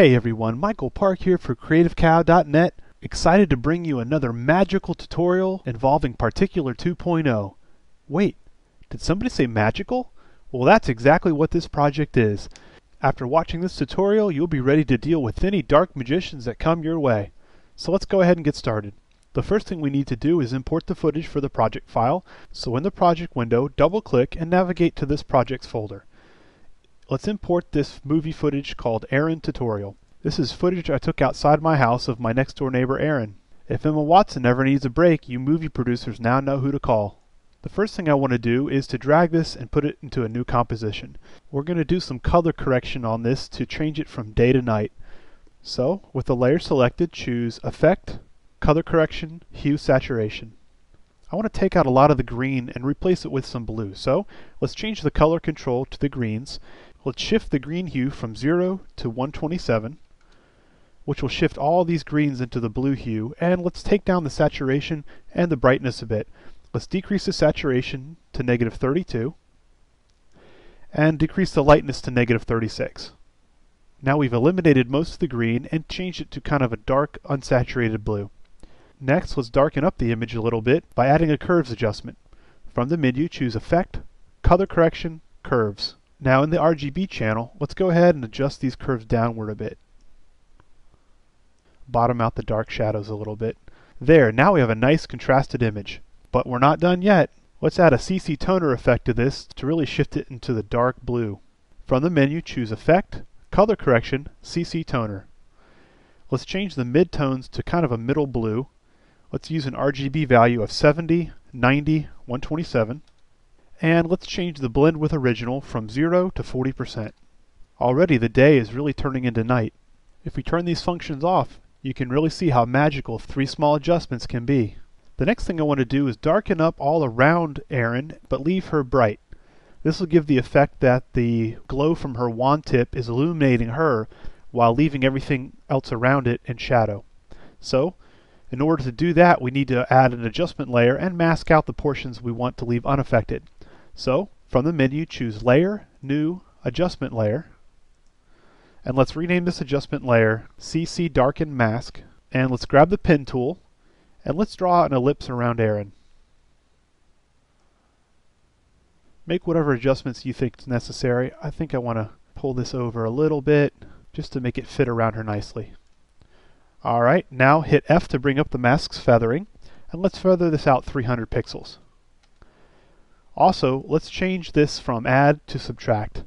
Hey everyone, Michael Park here for CreativeCow.net, excited to bring you another magical tutorial involving Particular 2.0. Wait, did somebody say magical? Well, that's exactly what this project is. After watching this tutorial, you'll be ready to deal with any dark magicians that come your way. So let's go ahead and get started. The first thing we need to do is import the footage for the project file. So in the project window, double-click and navigate to this projects folder. Let's import this movie footage called Aaron Tutorial. This is footage I took outside my house of my next door neighbor Aaron. If Emma Watson ever needs a break, you movie producers now know who to call. The first thing I want to do is to drag this and put it into a new composition. We're going to do some color correction on this to change it from day to night. So, with the layer selected, choose Effect, Color Correction, Hue Saturation. I want to take out a lot of the green and replace it with some blue. So, let's change the color control to the greens. Let's shift the green hue from 0 to 127, which will shift all these greens into the blue hue, and let's take down the saturation and the brightness a bit. Let's decrease the saturation to -32, and decrease the lightness to -36. Now we've eliminated most of the green and changed it to kind of a dark, unsaturated blue. Next, let's darken up the image a little bit by adding a curves adjustment. From the menu, choose Effect, Color Correction, Curves. Now in the RGB channel, let's go ahead and adjust these curves downward a bit. Bottom out the dark shadows a little bit. There, now we have a nice contrasted image. But we're not done yet. Let's add a CC toner effect to this to really shift it into the dark blue. From the menu, choose Effect, Color Correction, CC Toner. Let's change the midtones to kind of a middle blue. Let's use an RGB value of 70, 90, 127. And let's change the blend with original from 0 to 40%. Already the day is really turning into night. If we turn these functions off, you can really see how magical 3 small adjustments can be. The next thing I want to do is darken up all around Erin, but leave her bright. This will give the effect that the glow from her wand tip is illuminating her while leaving everything else around it in shadow. So, in order to do that, we need to add an adjustment layer and mask out the portions we want to leave unaffected. So, from the menu, choose Layer, New, Adjustment Layer. And let's rename this adjustment layer CC Darken Mask. And let's grab the pen tool and let's draw an ellipse around Aaron. Make whatever adjustments you think is necessary. I think I want to pull this over a little bit just to make it fit around her nicely. Alright, now hit F to bring up the mask's feathering, and let's feather this out 300 pixels. Also, let's change this from add to subtract.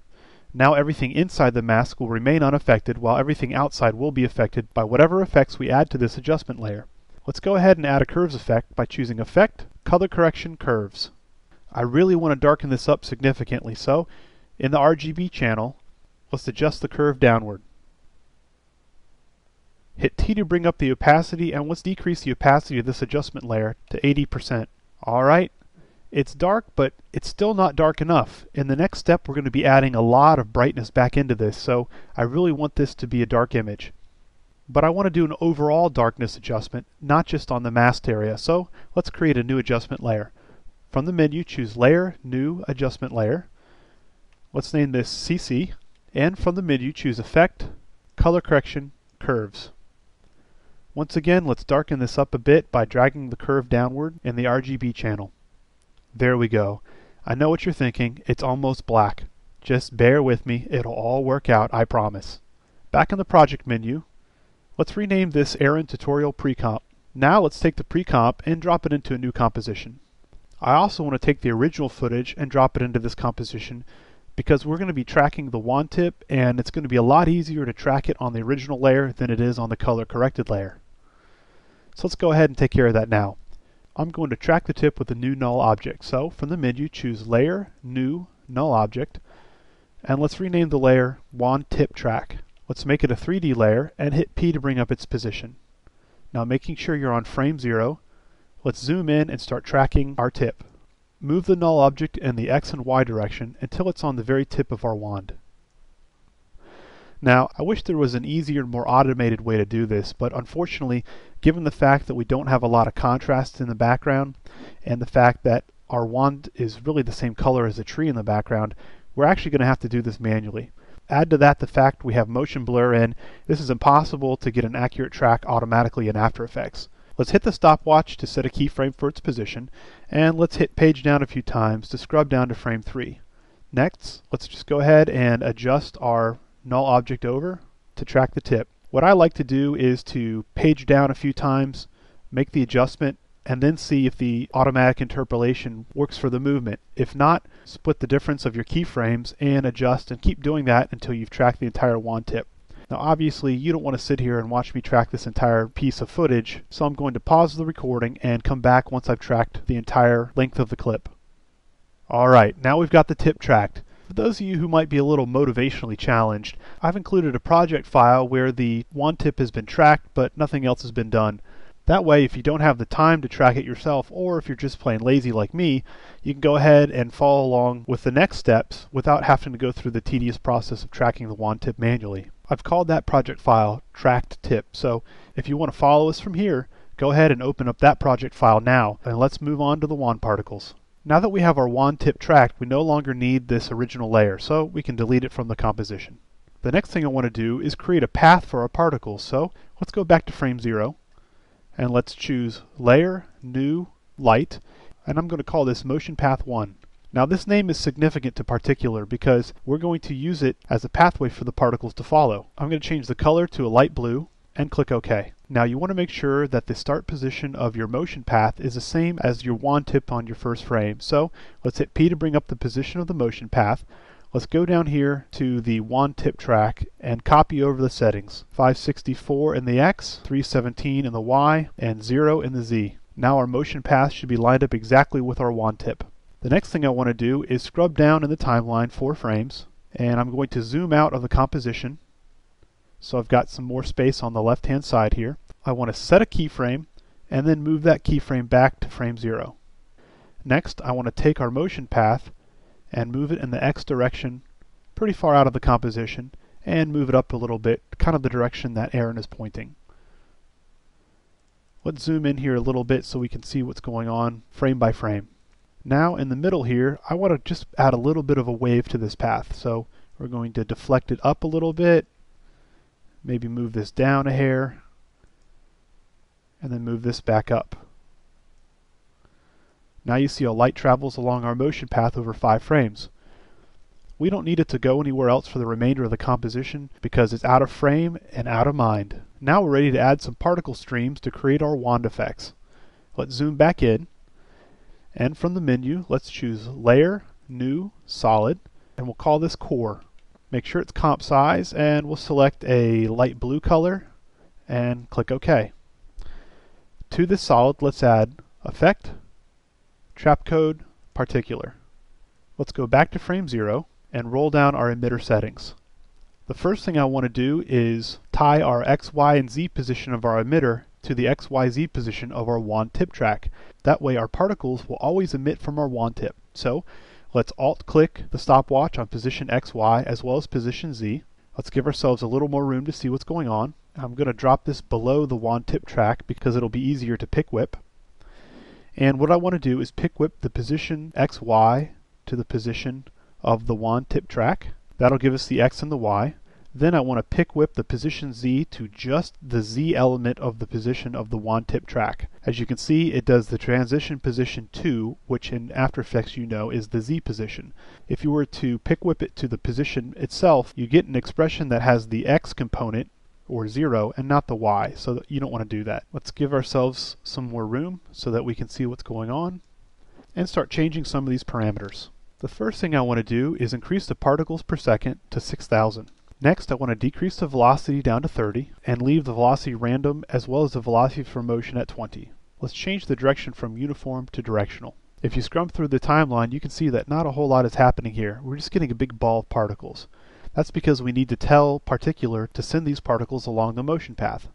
Now everything inside the mask will remain unaffected, while everything outside will be affected by whatever effects we add to this adjustment layer. Let's go ahead and add a curves effect by choosing Effect, Color Correction, Curves. I really want to darken this up significantly, so in the RGB channel, let's adjust the curve downward. Hit T to bring up the opacity, and let's decrease the opacity of this adjustment layer to 80%. Alright, it's dark, but it's still not dark enough. In the next step, we're going to be adding a lot of brightness back into this, so I really want this to be a dark image. But I want to do an overall darkness adjustment, not just on the masked area, so let's create a new adjustment layer. From the menu, choose Layer, New, Adjustment Layer. Let's name this CC, and from the menu, choose Effect, Color Correction, Curves. Once again, let's darken this up a bit by dragging the curve downward in the RGB channel. There we go. I know what you're thinking, it's almost black. Just bear with me, it'll all work out, I promise. Back in the project menu, let's rename this Aaron Tutorial Pre-Comp. Now let's take the pre-comp and drop it into a new composition. I also want to take the original footage and drop it into this composition because we're going to be tracking the wand tip, and it's going to be a lot easier to track it on the original layer than it is on the color corrected layer. So let's go ahead and take care of that now. I'm going to track the tip with a new null object. So from the menu, choose Layer, New, Null Object, and let's rename the layer Wand Tip Track. Let's make it a 3D layer and hit P to bring up its position. Now making sure you're on frame 0, let's zoom in and start tracking our tip. Move the null object in the X and Y direction until it's on the very tip of our wand. Now, I wish there was an easier, more automated way to do this, but unfortunately, given the fact that we don't have a lot of contrast in the background, and the fact that our wand is really the same color as the tree in the background, we're actually going to have to do this manually. Add to that the fact we have motion blur, and this is impossible to get an accurate track automatically in After Effects. Let's hit the stopwatch to set a keyframe for its position, and let's hit page down a few times to scrub down to frame 3. Next, let's just go ahead and adjust our null object over to track the tip. What I like to do is to page down a few times, make the adjustment, and then see if the automatic interpolation works for the movement. If not, split the difference of your keyframes and adjust, and keep doing that until you've tracked the entire wand tip. Now obviously you don't want to sit here and watch me track this entire piece of footage, so I'm going to pause the recording and come back once I've tracked the entire length of the clip. Alright, now we've got the tip tracked. For those of you who might be a little motivationally challenged, I've included a project file where the wand tip has been tracked but nothing else has been done. That way, if you don't have the time to track it yourself, or if you're just plain lazy like me, you can go ahead and follow along with the next steps without having to go through the tedious process of tracking the wand tip manually. I've called that project file tracked tip, so if you want to follow us from here, go ahead and open up that project file now, and let's move on to the wand particles. Now that we have our wand tip tracked, we no longer need this original layer, so we can delete it from the composition. The next thing I want to do is create a path for our particles, so let's go back to frame 0. And let's choose Layer, New, Light, and I'm going to call this Motion Path 1. Now this name is significant to particular because we're going to use it as a pathway for the particles to follow. I'm going to change the color to a light blue and click OK. Now you want to make sure that the start position of your motion path is the same as your wand tip on your first frame. So let's hit P to bring up the position of the motion path. Let's go down here to the wand tip track and copy over the settings. 564 in the X, 317 in the Y, and 0 in the Z. Now our motion path should be lined up exactly with our wand tip. The next thing I want to do is scrub down in the timeline 4 frames, and I'm going to zoom out of the composition. So I've got some more space on the left hand side here. I want to set a keyframe and then move that keyframe back to frame 0. Next, I want to take our motion path and move it in the X direction pretty far out of the composition and move it up a little bit, kind of the direction that Aaron is pointing. Let's zoom in here a little bit so we can see what's going on frame by frame. Now in the middle here, I want to just add a little bit of a wave to this path. So we're going to deflect it up a little bit, maybe move this down a hair, and then move this back up. Now you see how light travels along our motion path over 5 frames. We don't need it to go anywhere else for the remainder of the composition because it's out of frame and out of mind. Now we're ready to add some particle streams to create our wand effects. Let's zoom back in, and from the menu let's choose Layer, New, Solid, and we'll call this Core. Make sure it's comp size, and we'll select a light blue color and click OK. To this solid let's add Effect, Trap Code, Particular. Let's go back to frame 0 and roll down our emitter settings. The first thing I want to do is tie our X, Y, and Z position of our emitter to the X, Y, Z position of our wand tip track. That way our particles will always emit from our wand tip. So let's Alt-click the stopwatch on position X, Y as well as position Z. Let's give ourselves a little more room to see what's going on. I'm going to drop this below the wand tip track because it'll be easier to pick whip. And what I want to do is pick whip the position X, Y to the position of the wand tip track. That'll give us the X and the Y. Then I want to pick whip the position Z to just the Z element of the position of the wand tip track. As you can see, it does the transition position 2, which in After Effects you know is the Z position. If you were to pick whip it to the position itself, you get an expression that has the X component or 0 and not the Y, so you don't want to do that. Let's give ourselves some more room so that we can see what's going on and start changing some of these parameters. The first thing I want to do is increase the particles per second to 6,000. Next, I want to decrease the velocity down to 30 and leave the velocity random as well as the velocity for motion at 20. Let's change the direction from uniform to directional. If you scrub through the timeline, you can see that not a whole lot is happening here. We're just getting a big ball of particles. That's because we need to tell Particular to send these particles along the motion path.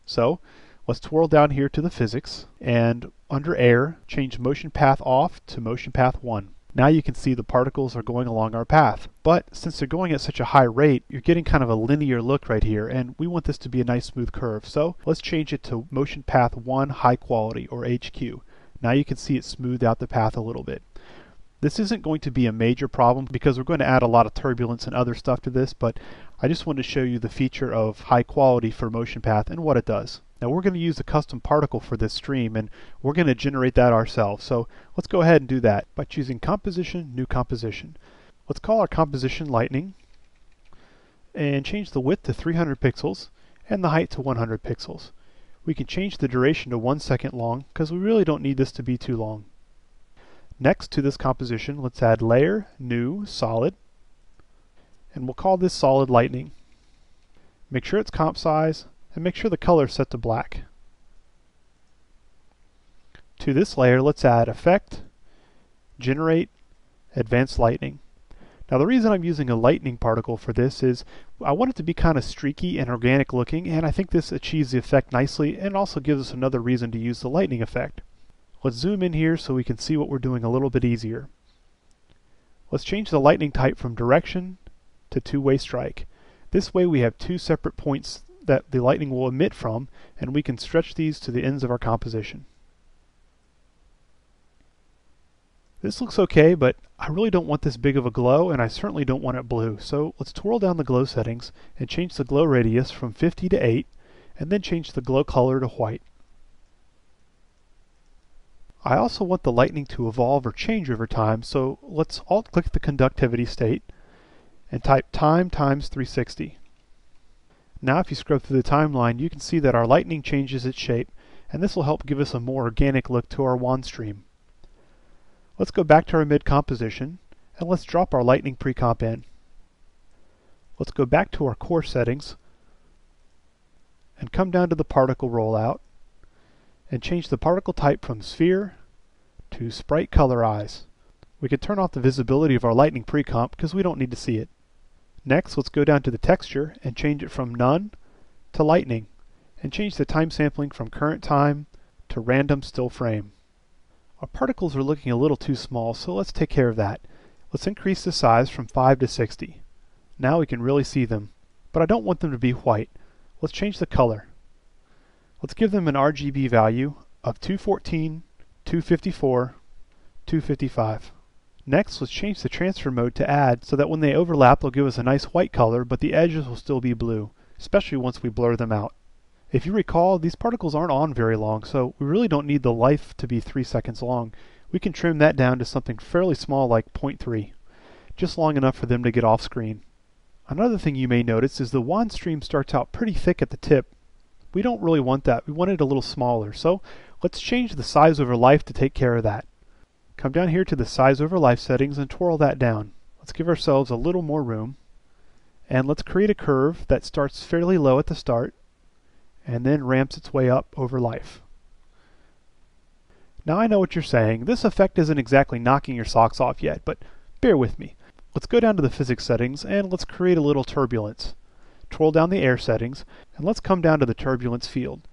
So let's twirl down here to the physics and under Air, change motion path off to motion path 1. Now you can see the particles are going along our path. But since they're going at such a high rate, you're getting kind of a linear look right here, and we want this to be a nice smooth curve. So let's change it to motion path 1 high quality or HQ. Now you can see it smoothed out the path a little bit. This isn't going to be a major problem because we're going to add a lot of turbulence and other stuff to this, but I just wanted to show you the feature of high quality for motion path and what it does. Now we're going to use a custom particle for this stream, and we're going to generate that ourselves. So let's go ahead and do that by choosing Composition, New Composition. Let's call our composition Lightning and change the width to 300 pixels and the height to 100 pixels. We can change the duration to 1 second long because we really don't need this to be too long. Next to this composition, let's add Layer, New, Solid, and we'll call this Solid Lightning. Make sure it's comp size, and make sure the color is set to black. To this layer, let's add Effect, Generate, Advanced Lightning. Now the reason I'm using a lightning particle for this is I want it to be kind of streaky and organic looking, and I think this achieves the effect nicely and also gives us another reason to use the lightning effect. Let's zoom in here so we can see what we're doing a little bit easier. Let's change the lightning type from direction to two-way strike. This way we have two separate points that the lightning will emit from, and we can stretch these to the ends of our composition. This looks okay, but I really don't want this big of a glow, and I certainly don't want it blue. So let's twirl down the glow settings and change the glow radius from 50 to 8, and then change the glow color to white. I also want the lightning to evolve or change over time, so let's alt-click the conductivity state and type time times 360. Now if you scrub through the timeline, you can see that our lightning changes its shape, and this will help give us a more organic look to our wand stream. Let's go back to our mid composition, and let's drop our lightning pre-comp in. Let's go back to our core settings, and come down to the particle rollout, and change the particle type from sphere to sprite color eyes. We can turn off the visibility of our lightning pre-comp because we don't need to see it. Next, let's go down to the texture and change it from none to lightning, and change the time sampling from current time to random still frame. Our particles are looking a little too small, so let's take care of that. Let's increase the size from 5 to 60. Now we can really see them, but I don't want them to be white. Let's change the color. Let's give them an RGB value of 214, 254, 255. Next, let's change the transfer mode to add so that when they overlap, they'll give us a nice white color, but the edges will still be blue, especially once we blur them out. If you recall, these particles aren't on very long, so we really don't need the life to be 3 seconds long. We can trim that down to something fairly small like 0.3, just long enough for them to get off screen. Another thing you may notice is the wand stream starts out pretty thick at the tip. We don't really want that. We want it a little smaller, so let's change the size over life to take care of that. Come down here to the size over life settings and twirl that down. Let's give ourselves a little more room, and let's create a curve that starts fairly low at the start and then ramps its way up over life. Now I know what you're saying. This effect isn't exactly knocking your socks off yet, but bear with me. Let's go down to the physics settings and let's create a little turbulence. Twirl down the air settings and let's come down to the turbulence field.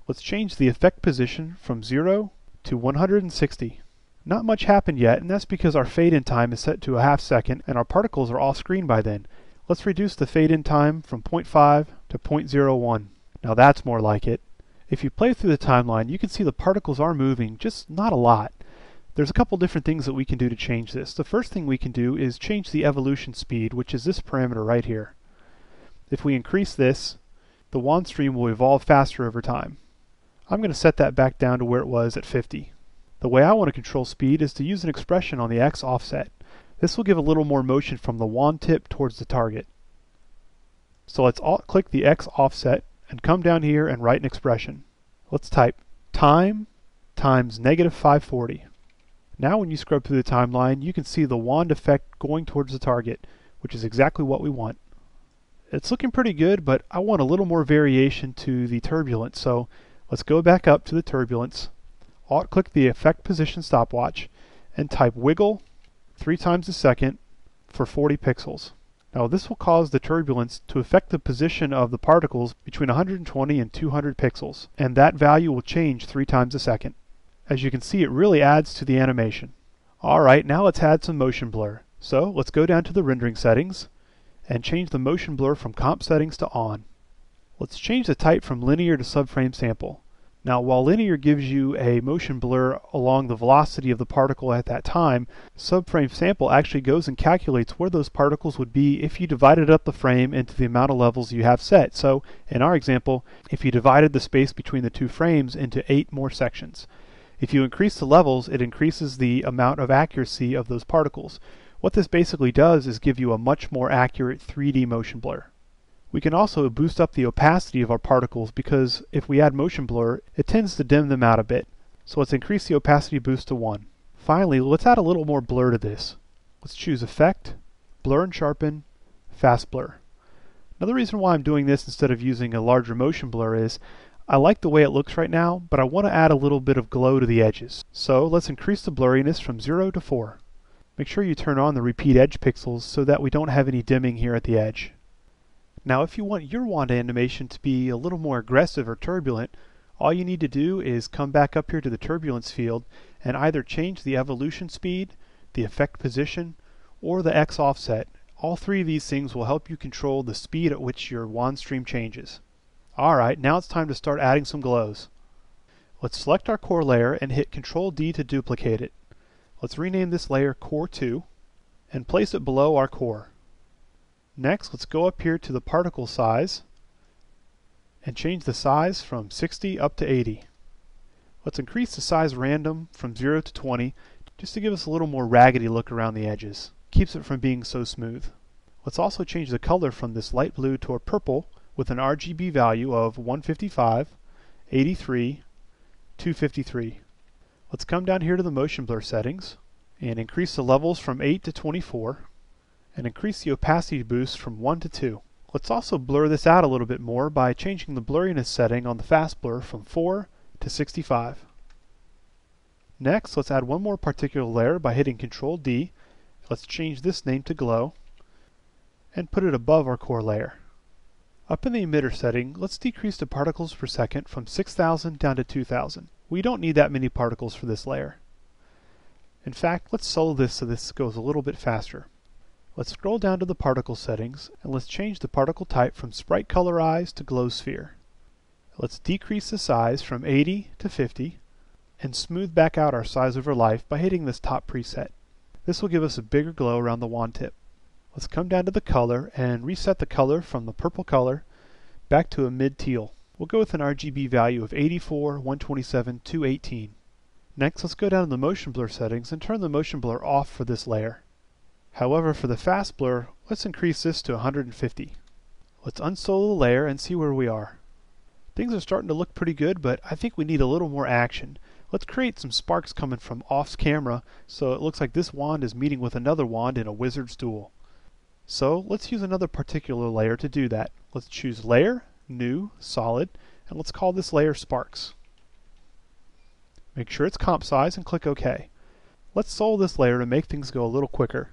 Let's change the effect position from 0 to 160. Not much happened yet, and that's because our fade-in time is set to a half second and our particles are off screen by then. Let's reduce the fade-in time from 0.5 to 0.01. Now that's more like it. If you play through the timeline, you can see the particles are moving, just not a lot. There's a couple different things that we can do to change this. The first thing we can do is change the evolution speed, which is this parameter right here. If we increase this, the wand stream will evolve faster over time. I'm going to set that back down to where it was at 50. The way I want to control speed is to use an expression on the X offset. This will give a little more motion from the wand tip towards the target. So let's alt-click the X offset and come down here and write an expression. Let's type time times -540. Now when you scrub through the timeline, you can see the wand effect going towards the target, which is exactly what we want. It's looking pretty good, but I want a little more variation to the turbulence, so let's go back up to the turbulence, alt-click the effect position stopwatch, and type wiggle 3 times a second for 40 pixels. Now this will cause the turbulence to affect the position of the particles between 120 and 200 pixels, and that value will change 3 times a second. As you can see, it really adds to the animation. Alright, now let's add some motion blur. So let's go down to the rendering settings and change the motion blur from comp settings to on. Let's change the type from linear to subframe sample. Now, while linear gives you a motion blur along the velocity of the particle at that time, subframe sample actually goes and calculates where those particles would be if you divided up the frame into the amount of levels you have set. So, in our example, if you divided the space between the two frames into 8 more sections. If you increase the levels, it increases the amount of accuracy of those particles. What this basically does is give you a much more accurate 3D motion blur. We can also boost up the opacity of our particles because if we add motion blur, it tends to dim them out a bit. So let's increase the opacity boost to 1. Finally, let's add a little more blur to this. Let's choose Effect, Blur and Sharpen, Fast Blur. Now the reason why I'm doing this instead of using a larger motion blur is I like the way it looks right now, but I want to add a little bit of glow to the edges. So let's increase the blurriness from 0 to 4. Make sure you turn on the repeat edge pixels so that we don't have any dimming here at the edge. Now if you want your wand animation to be a little more aggressive or turbulent, all you need to do is come back up here to the turbulence field and either change the evolution speed, the effect position, or the X offset. All three of these things will help you control the speed at which your wand stream changes. Alright, now it's time to start adding some glows. Let's select our core layer and hit Ctrl D to duplicate it. Let's rename this layer Core 2 and place it below our core. Next, let's go up here to the particle size and change the size from 60 up to 80. Let's increase the size random from 0 to 20 just to give us a little more raggedy look around the edges. Keeps it from being so smooth. Let's also change the color from this light blue to a purple with an RGB value of 155, 83, 253. Let's come down here to the motion blur settings and increase the levels from 8 to 24. And increase the opacity boost from 1 to 2. Let's also blur this out a little bit more by changing the blurriness setting on the fast blur from 4 to 65. Next, let's add one more particular layer by hitting Ctrl D. Let's change this name to Glow and put it above our core layer. Up in the emitter setting, let's decrease the particles per second from 6,000 down to 2,000. We don't need that many particles for this layer. In fact, let's solo this so this goes a little bit faster. Let's scroll down to the particle settings and let's change the particle type from Sprite Colorize to Glow Sphere. Let's decrease the size from 80 to 50 and smooth back out our size over life by hitting this top preset. This will give us a bigger glow around the wand tip. Let's come down to the color and reset the color from the purple color back to a mid-teal. We'll go with an RGB value of 84, 127, 218. Next, let's go down to the motion blur settings and turn the motion blur off for this layer. However, for the fast blur, let's increase this to 150. Let's unsolo the layer and see where we are. Things are starting to look pretty good, but I think we need a little more action. Let's create some sparks coming from off camera so it looks like this wand is meeting with another wand in a wizard's duel. So let's use another particular layer to do that. Let's choose Layer, New, Solid, and let's call this layer Sparks. Make sure it's comp size and click OK. Let's solo this layer to make things go a little quicker.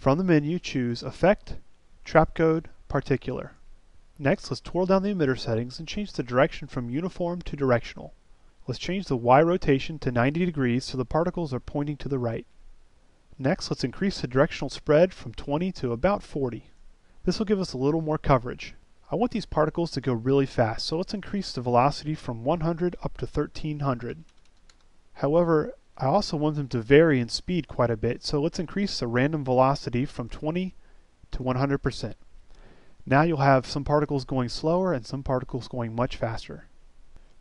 From the menu, choose Effect, Trapcode, Particular. Next, let's twirl down the emitter settings and change the direction from uniform to directional. Let's change the Y rotation to 90 degrees so the particles are pointing to the right. Next, let's increase the directional spread from 20 to about 40. This will give us a little more coverage. I want these particles to go really fast, so let's increase the velocity from 100 up to 1300. However, I also want them to vary in speed quite a bit, so let's increase the random velocity from 20 to 100%. Now you'll have some particles going slower and some particles going much faster.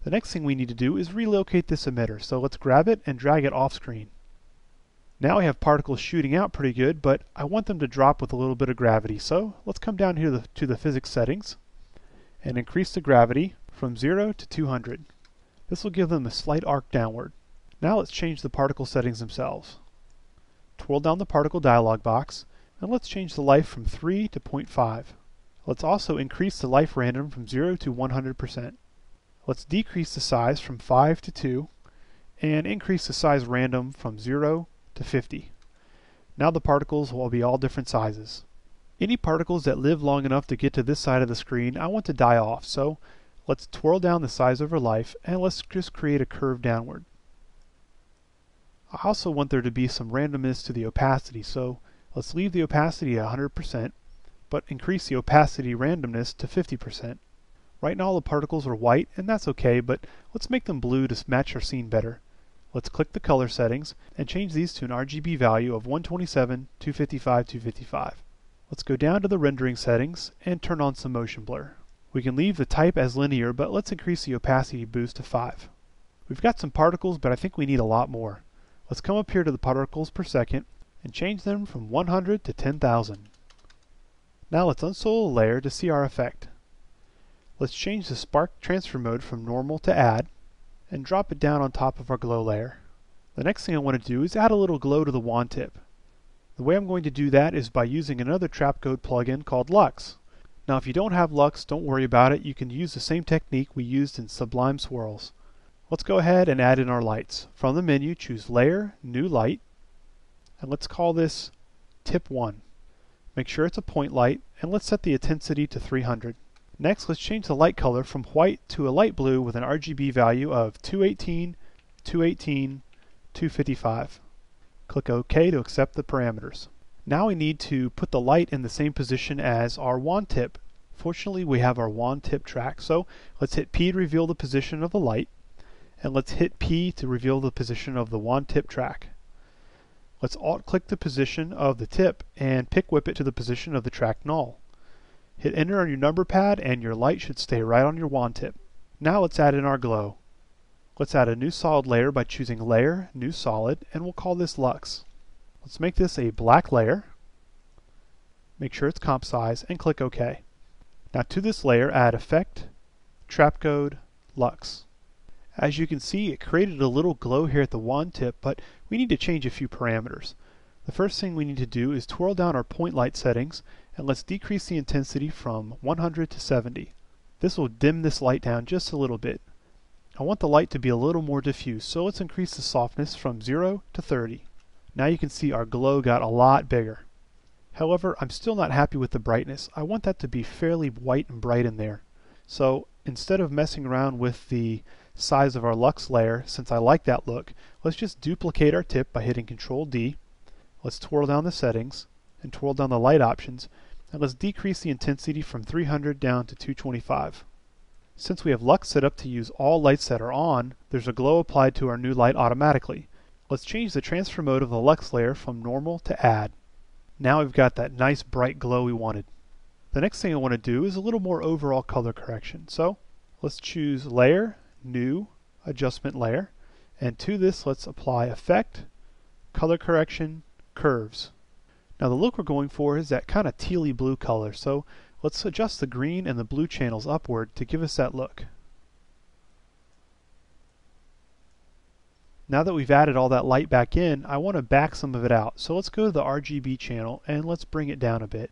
The next thing we need to do is relocate this emitter, so let's grab it and drag it off screen. Now we have particles shooting out pretty good, but I want them to drop with a little bit of gravity, so let's come down here to the physics settings and increase the gravity from 0 to 200. This will give them a slight arc downward. Now let's change the particle settings themselves. Twirl down the particle dialog box and let's change the life from 3 to 0.5. Let's also increase the life random from 0 to 100%. Let's decrease the size from 5 to 2 and increase the size random from 0 to 50. Now the particles will be all different sizes. Any particles that live long enough to get to this side of the screen I want to die off, so let's twirl down the size over life and let's just create a curve downward. I also want there to be some randomness to the opacity, so let's leave the opacity at 100%, but increase the opacity randomness to 50%. Right now all the particles are white, and that's okay, but let's make them blue to match our scene better. Let's click the color settings and change these to an RGB value of 127, 255, 255. Let's go down to the rendering settings and turn on some motion blur. We can leave the type as linear, but let's increase the opacity boost to 5. We've got some particles, but I think we need a lot more. Let's come up here to the particles per second and change them from 100 to 10,000. Now let's unsolo a layer to see our effect. Let's change the spark transfer mode from normal to add and drop it down on top of our glow layer. The next thing I want to do is add a little glow to the wand tip. The way I'm going to do that is by using another Trapcode plugin called Lux. Now if you don't have Lux, don't worry about it. You can use the same technique we used in Sublime Swirls. Let's go ahead and add in our lights. From the menu, choose Layer, New Light, and let's call this Tip 1. Make sure it's a point light, and let's set the intensity to 300. Next, let's change the light color from white to a light blue with an RGB value of 218, 218, 255. Click OK to accept the parameters. Now we need to put the light in the same position as our wand tip. Fortunately, we have our wand tip track, so let's hit P to reveal the position of the light, and let's hit P to reveal the position of the wand tip track. Let's alt-click the position of the tip and pick whip it to the position of the track null. Hit enter on your number pad and your light should stay right on your wand tip. Now let's add in our glow. Let's add a new solid layer by choosing Layer, New Solid, and we'll call this Lux. Let's make this a black layer. Make sure it's comp size and click OK. Now to this layer add Effect, Trapcode, Lux. As you can see, it created a little glow here at the wand tip, but we need to change a few parameters. The first thing we need to do is twirl down our point light settings, and let's decrease the intensity from 100 to 70. This will dim this light down just a little bit. I want the light to be a little more diffuse, so let's increase the softness from 0 to 30. Now you can see our glow got a lot bigger. However, I'm still not happy with the brightness. I want that to be fairly white and bright in there. So instead of messing around with the size of our Lux layer, since I like that look, let's just duplicate our tip by hitting Ctrl D. Let's twirl down the settings and twirl down the light options, and let's decrease the intensity from 300 down to 225. Since we have Lux set up to use all lights that are on, there's a glow applied to our new light automatically. Let's change the transfer mode of the Lux layer from normal to add. Now we've got that nice bright glow we wanted. The next thing I want to do is a little more overall color correction. So let's choose Layer, New, Adjustment Layer, and to this let's apply Effect, Color Correction, Curves. Now the look we're going for is that kind of tealy blue color, so let's adjust the green and the blue channels upward to give us that look. Now that we've added all that light back in, I want to back some of it out. So let's go to the RGB channel and let's bring it down a bit.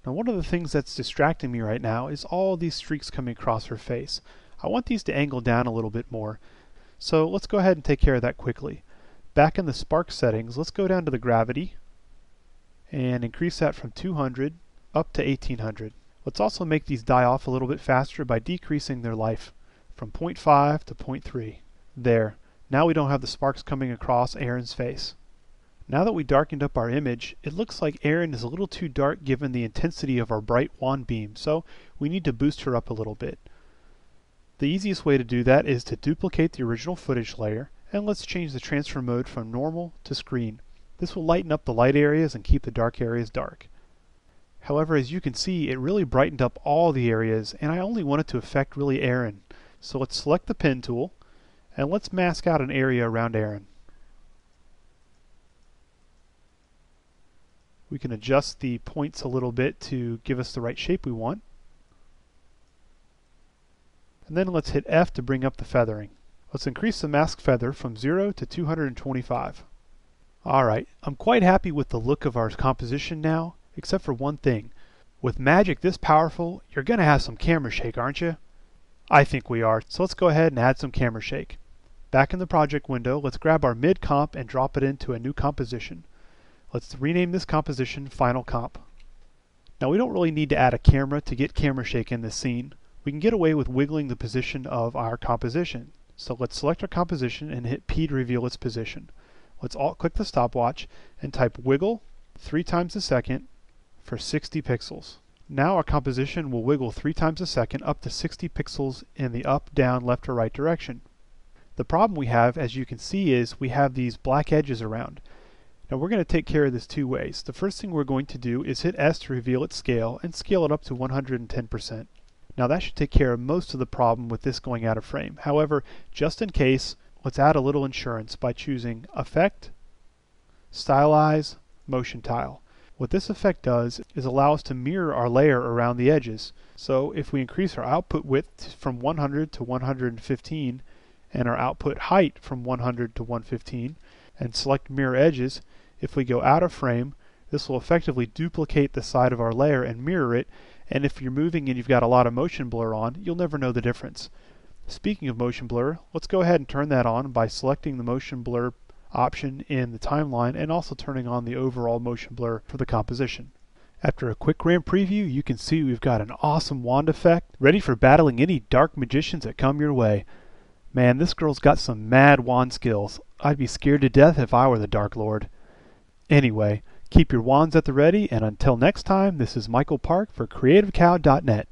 Now one of the things that's distracting me right now is all these streaks coming across her face. I want these to angle down a little bit more. So let's go ahead and take care of that quickly. Back in the spark settings, let's go down to the gravity and increase that from 200 up to 1800. Let's also make these die off a little bit faster by decreasing their life from 0.5 to 0.3. There. Now we don't have the sparks coming across Erin's face. Now that we darkened up our image, it looks like Erin is a little too dark given the intensity of our bright wand beam, so we need to boost her up a little bit. The easiest way to do that is to duplicate the original footage layer, and let's change the transfer mode from normal to screen. This will lighten up the light areas and keep the dark areas dark. However, as you can see, it really brightened up all the areas, and I only want it to affect really Erin. So let's select the pen tool, and let's mask out an area around Erin. We can adjust the points a little bit to give us the right shape we want. And then let's hit F to bring up the feathering. Let's increase the mask feather from 0 to 225. Alright, I'm quite happy with the look of our composition now, except for one thing. With magic this powerful, you're going to have some camera shake, aren't you? I think we are, so let's go ahead and add some camera shake. Back in the project window, let's grab our mid comp and drop it into a new composition. Let's rename this composition Final Comp. Now we don't really need to add a camera to get camera shake in this scene. We can get away with wiggling the position of our composition. So let's select our composition and hit P to reveal its position. Let's alt-click the stopwatch and type wiggle 3 times a second for 60 pixels. Now our composition will wiggle 3 times a second up to 60 pixels in the up, down, left, or right direction. The problem we have, as you can see, is we have these black edges around. Now we're going to take care of this 2 ways. The first thing we're going to do is hit S to reveal its scale and scale it up to 110%. Now that should take care of most of the problem with this going out of frame. However, just in case, let's add a little insurance by choosing Effect, Stylize, Motion Tile. What this effect does is allow us to mirror our layer around the edges. So if we increase our output width from 100 to 115 and our output height from 100 to 115 and select mirror edges, if we go out of frame, this will effectively duplicate the side of our layer and mirror it, and if you're moving and you've got a lot of motion blur on, you'll never know the difference. Speaking of motion blur, let's go ahead and turn that on by selecting the motion blur option in the timeline and also turning on the overall motion blur for the composition. After a quick RAM preview, you can see we've got an awesome wand effect ready for battling any dark magicians that come your way. Man, this girl's got some mad wand skills. I'd be scared to death if I were the Dark Lord. Anyway, keep your wands at the ready, and until next time, this is Michael Park for CreativeCow.net.